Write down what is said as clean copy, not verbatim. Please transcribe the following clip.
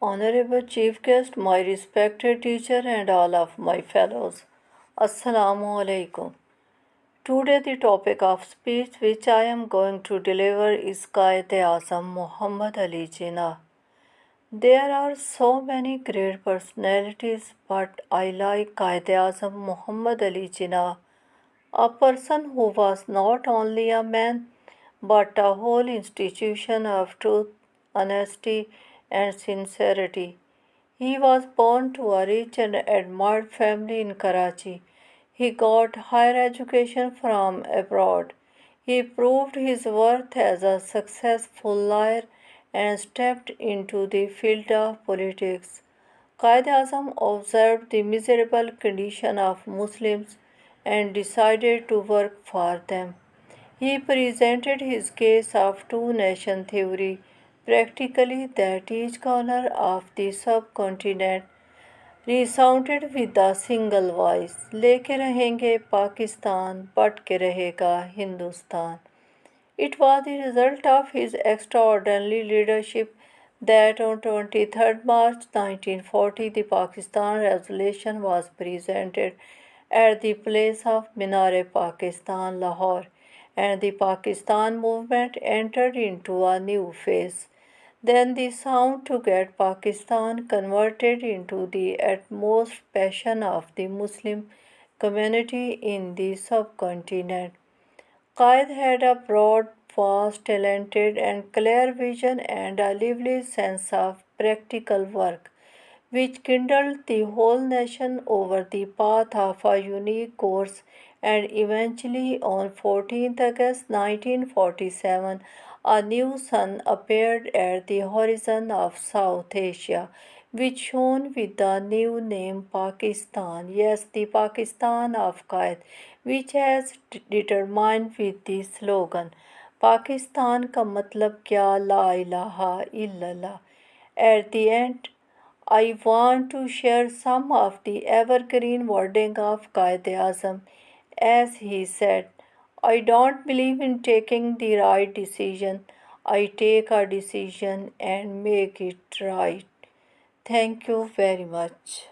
Honorable Chief Guest, my respected teacher, and all of my fellows, Assalamu alaikum. Today, the topic of speech which I am going to deliver is قائد اعظم Muhammad Ali Jinnah. There are so many great personalities, but I like قائد اعظم Muhammad Ali Jinnah, a person who was not only a man but a whole institution of truth, honesty, and sincerity. He was born to a rich and admired family in Karachi. He got higher education from abroad. He proved his worth as a successful lawyer and stepped into the field of politics. Qaid Azam observed the miserable condition of Muslims and decided to work for them. He presented his case of two-nation theory, practically that each corner of the subcontinent resounded with a single voice, लेके रहेंगे पाकिस्तान, बढ़ के रहेगा Hindustan. It was the result of his extraordinary leadership that on 23rd March 1940 the Pakistan Resolution was presented at the place of Minar-e-Pakistan, Lahore, and the Pakistan movement entered into a new phase. Then the sound to get Pakistan converted into the utmost passion of the Muslim community in the subcontinent. Qaid had a broad, vast, talented, and clear vision and a lively sense of practical work, which kindled the whole nation over the path of a unique course, and eventually on 14th August 1947 a new sun appeared at the horizon of South Asia, which shone with the new name Pakistan, yes, the Pakistan of Qaid, which has determined with the slogan Pakistan का मतलब क्या ला इलाहा इल्लल्लाह. At the end, I want to share some of the evergreen wording of Qaid Azam as he said, I don't believe in taking the right decision. I take a decision and make it right. Thank you very much.